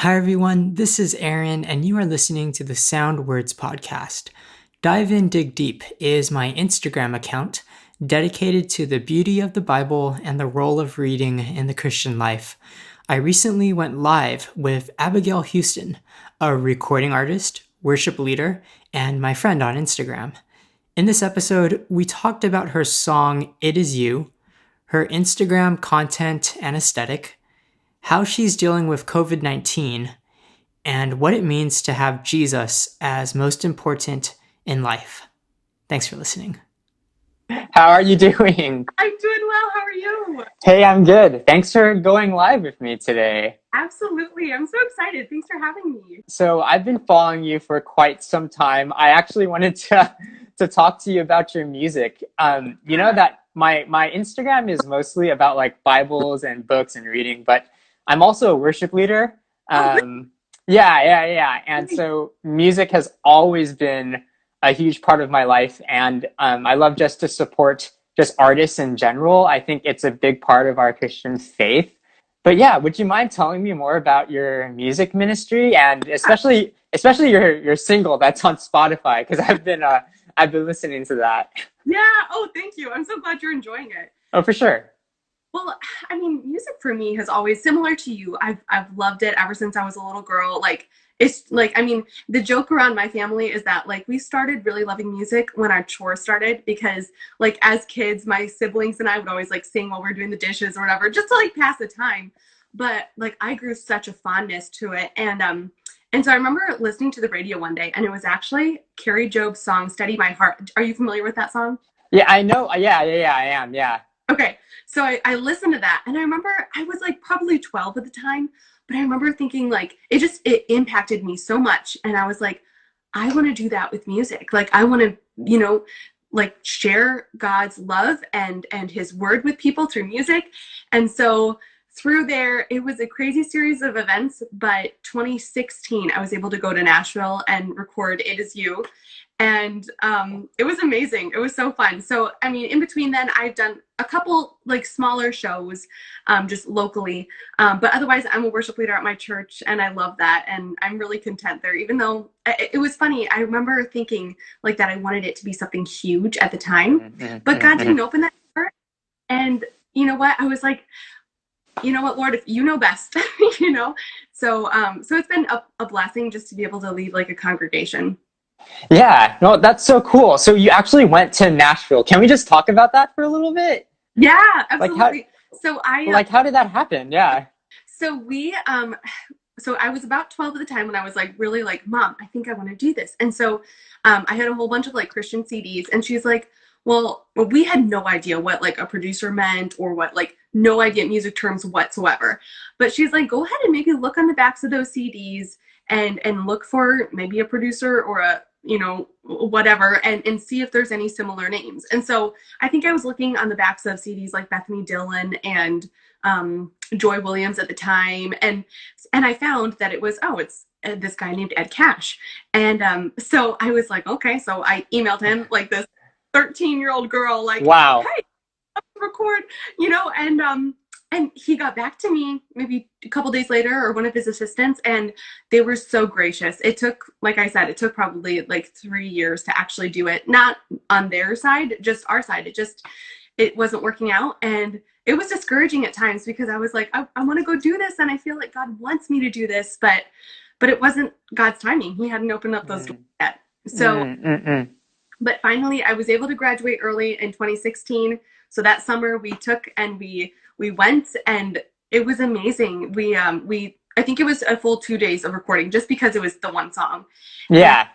Hi, everyone. This is Aaron, and you are listening to the Sound Words podcast. Dive In, Dig Deep is my Instagram account dedicated to the beauty of the Bible and the role of reading in the Christian life. I recently went live with Abigail Houston, a recording artist, worship leader, and my friend on Instagram. In this episode, we talked about her song, It Is You, her Instagram content and aesthetic, how she's dealing with COVID-19, and what it means to have Jesus as most important in life. Thanks for listening. How are you doing? I'm doing well. How are you? Hey, I'm good. Thanks for going live with me today. Absolutely. I'm so excited. Thanks for having me. So I've been following you for quite some time. I actually wanted to talk to you about your music. You know that my Instagram is mostly about like Bibles and books and reading, but I'm also a worship leader. Oh, Yeah. And really? so music has always been a huge part of my life, and I love just to support just artists in general. I think it's a big part of our Christian faith. But yeah, would you mind telling me more about your music ministry and especially your single that's on Spotify? Because I've been listening to that. Yeah. Oh, thank you. I'm so glad you're enjoying it. Oh, for sure. Well, I mean, music for me has always similar to you. I've loved it ever since I was a little girl. Like it's like I mean, the joke around my family is that like we started really loving music when our chores started because like as kids, my siblings and I would always like sing while we are doing the dishes or whatever, just to like pass the time. But like I grew such a fondness to it and so I remember listening to the radio one day and it was actually Carrie Job's song Steady My Heart. Are you familiar with that song? Yeah, I know. Yeah, I am. Yeah. Okay, so I listened to that, and I remember I was like probably 12 at the time, but I remember thinking like it impacted me so much, and I was like, I want to do that with music. Like I want to, like share God's love and His word with people through music, and so through there it was a crazy series of events. But 2016, I was able to go to Nashville and record "It Is You." And it was amazing. It was so fun. So I mean, in between then I've done a couple like smaller shows just locally, but otherwise I'm a worship leader at my church and I love that and I'm really content there, even though it was funny. I remember thinking like that I wanted it to be something huge at the time, but God didn't open that door. And you know what, I was like, you know what, Lord, if you know best. So it's been a blessing just to be able to lead like a congregation. Yeah. No, that's so cool. So you actually went to Nashville. Can we just talk about that for a little bit? Yeah, Like how absolutely. So I like how did that happen? Yeah. so we so I was about 12 at the time when I was like really like, Mom, I think I want to do this. And so I had a whole bunch of like Christian CDs and she's like, well, we had no idea what like a producer meant or what like no idea music terms whatsoever. But she's like, go ahead and maybe look on the backs of those CDs and look for maybe a producer or a whatever and see if there's any similar names. And so I think I was looking on the backs of CDs like Bethany Dillon and Joy Williams at the time, and I found that it was it's this guy named Ed Cash, and so I was like, okay, so I emailed him like this 13-year-old girl, like, Wow. hey, record, and he got back to me maybe a couple days later or one of his assistants, and they were so gracious. It took, like I said, it took probably like 3 years to actually do it, not on their side, just our side. It wasn't working out, and it was discouraging at times because I was like, I want to go do this and I feel like God wants me to do this, but it wasn't God's timing. He hadn't opened up those doors yet. So but finally I was able to graduate early in 2016. So that summer we took and we went, and it was amazing. We I think it was a full 2 days of recording just because it was the one song. And, Yeah.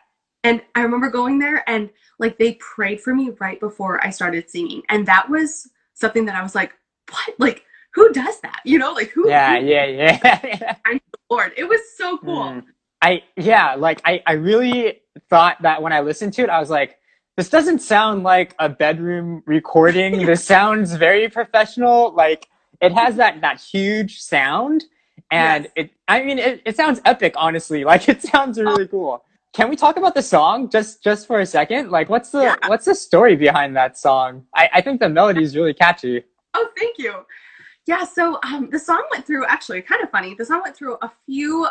and I remember going there and like they prayed for me right before I started singing. And that was something that I was like, what? Like who does that? Like Yeah. I'm the Lord. It was so cool. I really thought that when I listened to it, I was like, this doesn't sound like a bedroom recording. This sounds very professional. Like it has that huge sound, and Yes. it sounds epic, honestly. Like it sounds really cool. Can we talk about the song just for a second? Like Yeah. what's the story behind that song? I think the melody is really catchy. Oh, thank you. Yeah, so the song went through, actually kind of funny. The song went through a few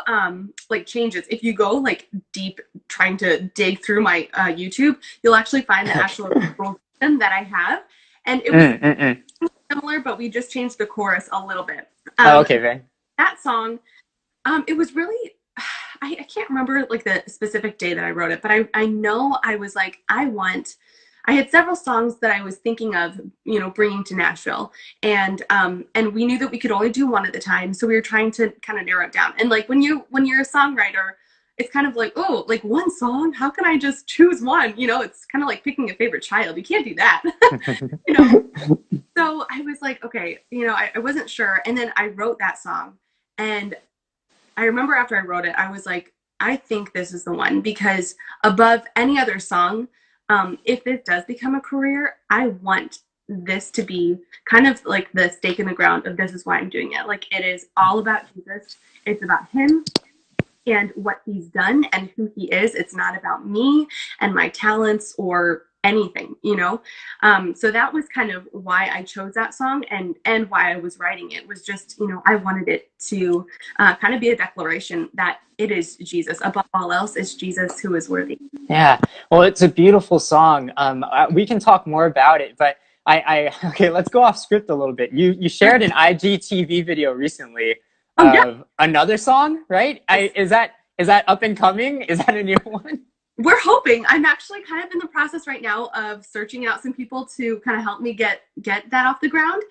like changes. If you go like deep trying to dig through my YouTube, you'll actually find the actual version that I have. And it was similar, but we just changed the chorus a little bit. Oh, okay, very. That song, it was really, I can't remember like the specific day that I wrote it, but I know I was like, I had several songs that I was thinking of, bringing to Nashville, and we knew that we could only do one at the time, so we were trying to kind of narrow it down. And like when you're a songwriter, it's kind of like, oh, like one song, how can I just choose one? It's kind of like picking a favorite child. You can't do that. you know. So I was like, okay, I wasn't sure, and then I wrote that song, and I remember after I wrote it, I was like, I think this is the one, because above any other song, if this does become a career, I want this to be kind of like the stake in the ground of this is why I'm doing it. Like, it is all about Jesus. It's about him and what he's done and who he is. It's not about me and my talents or anything. So that was kind of why I chose that song, and why I was writing it was just, I wanted it to kind of be a declaration that it is Jesus. Above all else, it's Jesus who is worthy. Yeah, well, it's a beautiful song. We can talk more about it, but okay, let's go off script a little bit. You shared an IGTV video recently Oh, of yeah. another song, right? Is that up and coming? Is that a new one? We're hoping. I'm actually kind of in the process right now of searching out some people to kind of help me get that off the ground.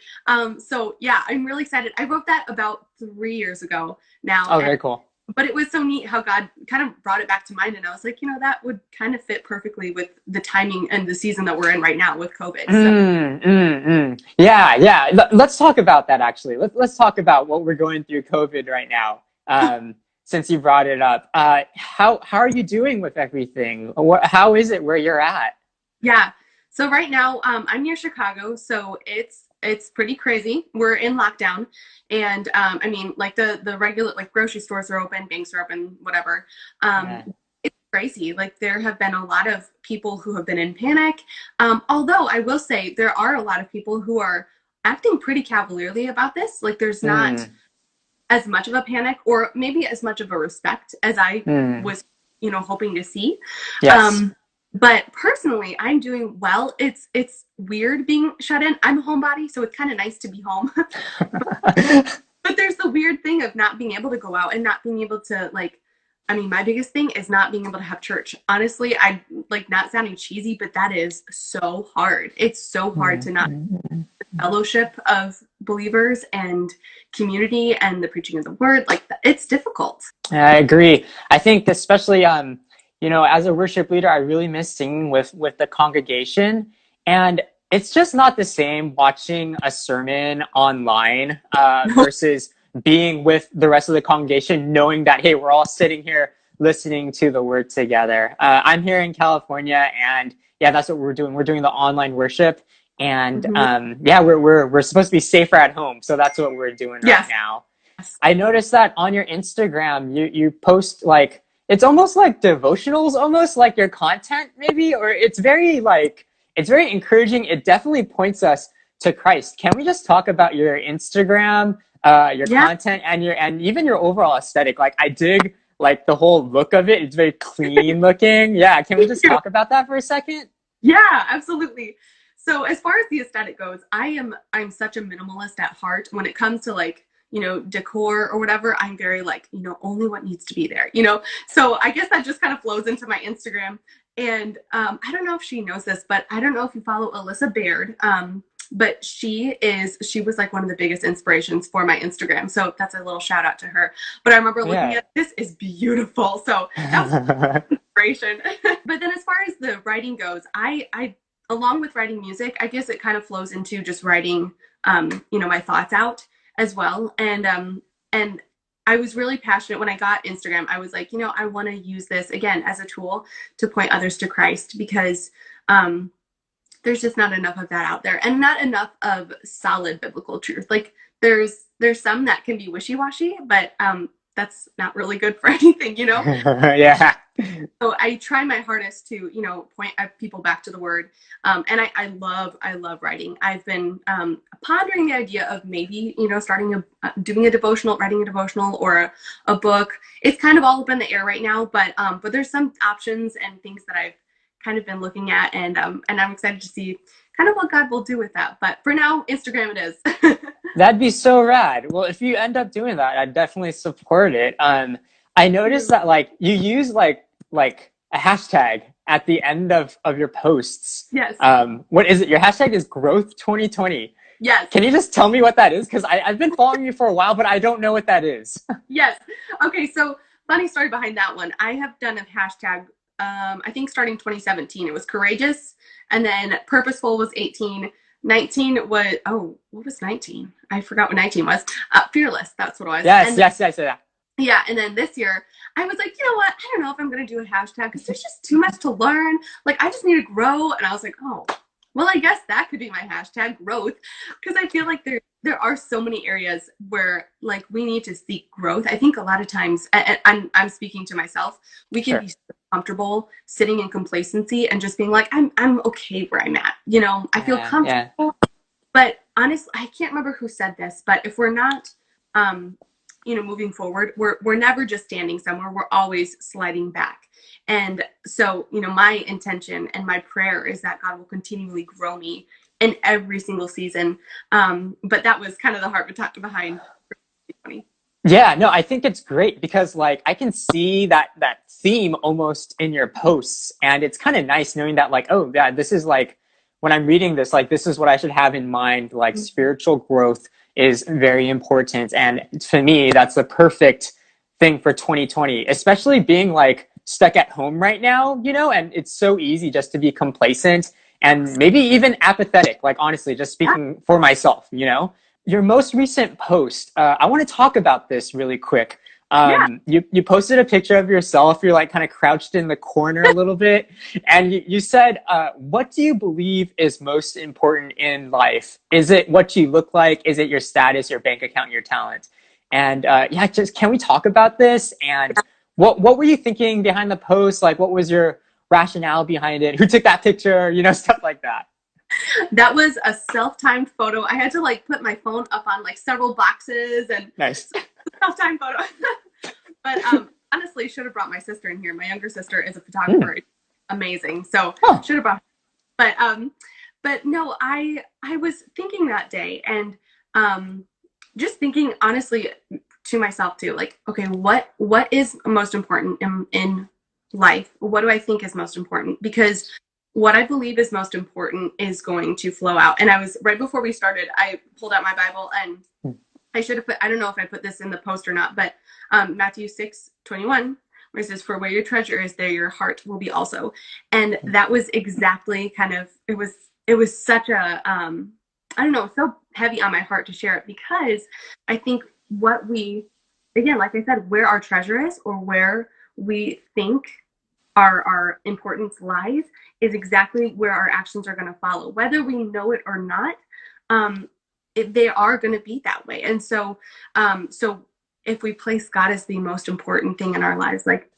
So yeah, I'm really excited. I wrote that about 3 years ago now. Oh, very cool. But it was so neat how God kind of brought it back to mind, and I was like, that would kind of fit perfectly with the timing and the season that we're in right now with COVID. So. Yeah. Let's talk about that, actually. Let's talk about what we're going through COVID right now. Since you brought it up, how are you doing with everything? How is it where you're at? Yeah. So right now, I'm near Chicago, so it's pretty crazy. We're in lockdown, and I mean, like the regular, like, grocery stores are open, banks are open, whatever. Yeah. It's crazy. Like, there have been a lot of people who have been in panic. Although I will say there are a lot of people who are acting pretty cavalierly about this. Like, there's not as much of a panic, or maybe as much of a respect as I was, hoping to see. Yes. But personally, I'm doing well. It's weird being shut in. I'm a homebody, so it's kind of nice to be home. But there's the weird thing of not being able to go out and not being able to, like, I mean, my biggest thing is not being able to have church. Honestly, I'm like, not sounding cheesy, but that is so hard. It's so hard to not fellowship of believers and community and the preaching of the word. Like, it's difficult. I agree. I think especially, as a worship leader, I really miss singing with the congregation, and it's just not the same watching a sermon online versus being with the rest of the congregation, knowing that, hey, we're all sitting here listening to the word together. I'm here in California, and yeah, that's what we're doing. We're doing the online worship, and we're supposed to be safer at home, so that's what we're doing right now. I noticed that on your Instagram, you post, like, it's almost like devotionals, almost like your content, maybe, or it's very encouraging. It definitely points us to Christ. Can we just talk about your Instagram, your content, and even your overall aesthetic? Like, I dig, like, the whole look of it. It's very clean looking. Yeah, can we just talk about that for a second? Yeah, absolutely. So as far as the aesthetic goes, I'm such a minimalist at heart. When it comes to, like, decor or whatever, I'm very, like, only what needs to be there, So I guess that just kind of flows into my Instagram. And I don't know if she knows this, but I don't know if you follow Alyssa Baird. But she was like one of the biggest inspirations for my Instagram. So that's a little shout out to her. But I remember looking at, this is beautiful. So that was inspiration. But then as far as the writing goes, I along with writing music, I guess it kind of flows into just writing, my thoughts out as well. And I was really passionate when I got Instagram. I was like, I want to use this again as a tool to point others to Christ, because there's just not enough of that out there, and not enough of solid biblical truth. Like, there's some that can be wishy-washy, but that's not really good for anything, Yeah. So I try my hardest to, point people back to the word. And I love writing. I've been pondering the idea of maybe, starting doing a devotional, writing a devotional or a book. It's kind of all up in the air right now, but there's some options and things that I've kind of been looking at, and I'm excited to see kind of what God will do with that. But for now, Instagram it is. That'd be so rad. Well, if you end up doing that, I'd definitely support it. I noticed that like you use like a hashtag at the end of your posts. Yes. What is it? Your hashtag is growth 2020. Yes. Can you just tell me what that is? Because I've been following you for a while, but I don't know what that is. Yes. Okay. So funny story behind that one. I have done a hashtag. I think starting 2017, it was courageous, and then purposeful was 18. 19 was, what was 19? I forgot what 19 was. Fearless. That's what it was. Yes. Yeah. Yeah, and then this year, I was like, you know what? I don't know if I'm going to do a hashtag because there's just too much to learn. Like, I just need to grow. And I was like, oh, well, I guess that could be my hashtag, growth, because I feel like there are so many areas where, like, we need to seek growth. I think a lot of times, and I'm speaking to myself, we can be so comfortable sitting in complacency and just being like, I'm okay where I'm at. I feel comfortable. Yeah. But honestly, I can't remember who said this, but if we're not moving forward, we're never just standing somewhere, we're always sliding back. And so, my intention and my prayer is that God will continually grow me in every single season. But that was kind of the heart behind 2020. Yeah, no, I think it's great because like I can see that theme almost in your posts, and it's kind of nice knowing that like, oh yeah, this is like when I'm reading this, like this is what I should have in mind, like spiritual growth is very important. And to me, that's the perfect thing for 2020, especially being like stuck at home right now, and it's so easy just to be complacent and maybe even apathetic, like honestly, just speaking for myself, Your most recent post, I want to talk about this really quick. You posted a picture of yourself. You're like kind of crouched in the corner a little bit. And you said, what do you believe is most important in life? Is it what you look like? Is it your status, your bank account, your talent? And just can we talk about this? And what were you thinking behind the post? Like, what was your rationale behind it? Who took that picture? Stuff like that. That was a self-timed photo. I had to like put my phone up on like several boxes and nice self-timed photo. But honestly, should have brought my sister in here. My younger sister is a photographer. Amazing. So should have brought her. But no, I was thinking that day and just thinking honestly to myself too, like, okay, what is most important in life? What do I think is most important? Because what I believe is most important is going to flow out. And I was right before we started, I pulled out my Bible and I should have put, I don't know if I put this in the post or not, but Matthew 6:21, where it says, for where your treasure is, there your heart will be also. And that was exactly kind of, it was such a, I don't know, so heavy on my heart to share it, because I think what we, again, like I said, where our treasure is or where we think our importance lies is exactly where our actions are going to follow, whether we know it or not. They are going to be that way. And so if we place God as the most important thing in our lives, like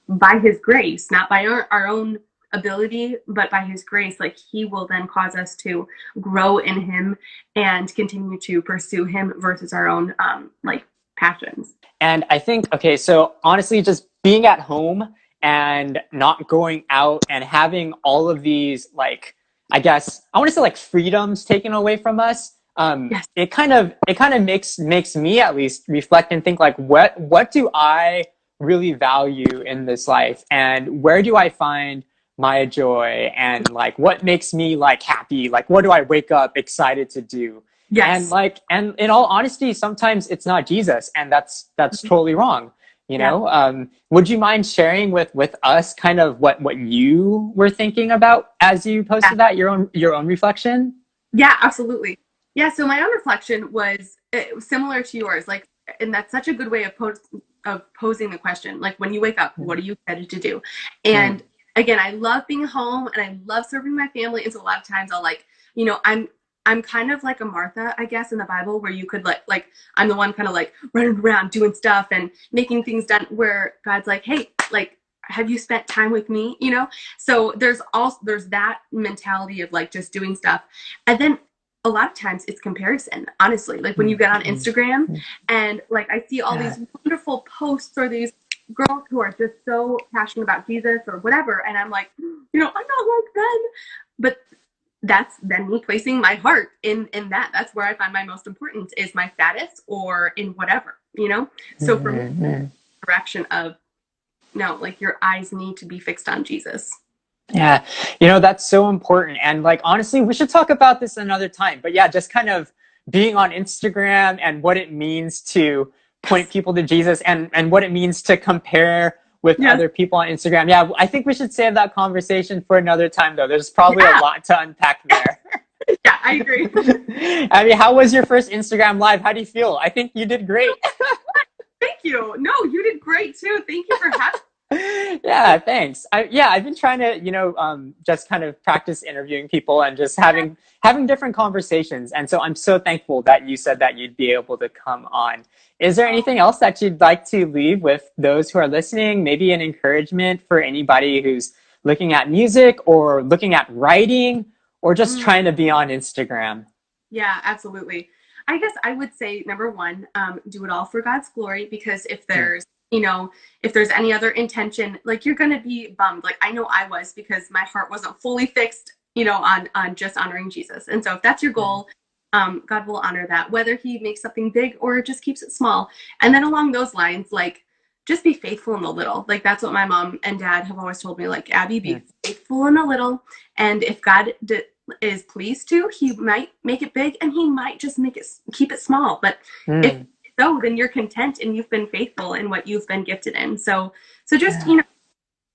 by his grace, not by our own ability, but by his grace, like he will then cause us to grow in him and continue to pursue him versus our own like passions. And I think, okay, so honestly, just being at home and not going out and having all of these, like, I guess I want to say like freedoms taken away from us. Yes. It kind of makes me at least reflect and think like, what do I really value in this life, and where do I find my joy, and like what makes me like happy, like what do I wake up excited to do? Yes. And in all honesty, sometimes it's not Jesus, and that's totally wrong. Would you mind sharing with us kind of what you were thinking about as you posted that, your own reflection? Yeah, absolutely. Yeah, so my own reflection was similar to yours, like, and that's such a good way of posing the question. Like, when you wake up, what are you excited to do? And again, I love being home and I love serving my family. And so a lot of times I'll like, I'm kind of like a Martha, I guess, in the Bible, where you could like I'm the one kind of like running around doing stuff and making things done, where God's like, hey, like have you spent time with me? You know? So there's that mentality of like just doing stuff. And then a lot of times it's comparison, honestly. Like when you get on Instagram and like I see all these wonderful posts or these girls who are just so passionate about Jesus or whatever, and I'm like, I'm not like them. But that's then me placing my heart in that. That's where I find my most importance is my status or in whatever, So for me, direction of no, like your eyes need to be fixed on Jesus. Yeah, that's so important. And like, honestly, we should talk about this another time. But yeah, just kind of being on Instagram and what it means to point people to Jesus and what it means to compare with other people on Instagram. Yeah, I think we should save that conversation for another time, though. There's probably a lot to unpack there. Yeah, I agree. I mean, how was your first Instagram Live? How do you feel? I think you did great. Thank you. No, you did great, too. Thank you for having me. Yeah, thanks. I've been trying to, just kind of practice interviewing people and just having different conversations. And so I'm so thankful that you said that you'd be able to come on. Is there anything else that you'd like to leave with those who are listening? Maybe an encouragement for anybody who's looking at music or looking at writing or just trying to be on Instagram? Yeah, absolutely. I guess I would say, number one, do it all for God's glory, because if there's if there's any other intention, like you're going to be bummed. Like I know I was, because my heart wasn't fully fixed, on just honoring Jesus. And so if that's your goal, God will honor that, whether he makes something big or just keeps it small. And then along those lines, like just be faithful in the little. Like that's what my mom and dad have always told me, like, Abby, be faithful in the little. And if God is pleased to, he might make it big and he might just keep it small. But if so, then you're content and you've been faithful in what you've been gifted in. So just,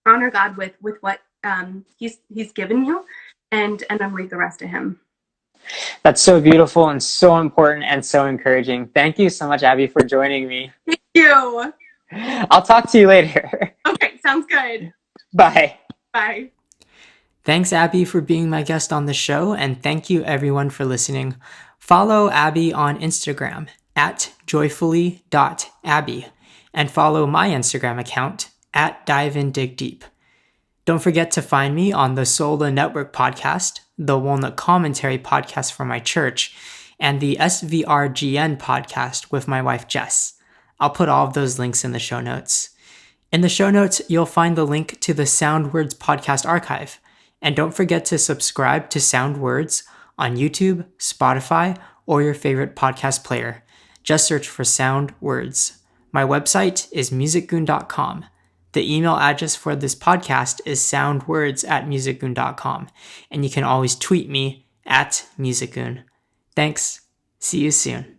honor God with what he's given you and then leave the rest to him. That's so beautiful and so important and so encouraging. Thank you so much, Abby, for joining me. Thank you. I'll talk to you later. Okay, sounds good. Bye. Bye. Thanks, Abby, for being my guest on the show, and thank you everyone for listening. Follow Abby on Instagram at joyfully.abby and follow my Instagram account at diveanddigdeep. Don't forget to find me on the Sola Network podcast, the Walnut Commentary podcast for my church, and the SVRGN podcast with my wife Jess. I'll put all of those links in the show notes. In the show notes, you'll find the link to the Sound Words podcast archive. And don't forget to subscribe to Sound Words on YouTube, Spotify, or your favorite podcast player. Just search for Sound Words. My website is musicgoon.com. The email address for this podcast is soundwords@musicgoon.com. And you can always tweet me at musicgoon. Thanks. See you soon.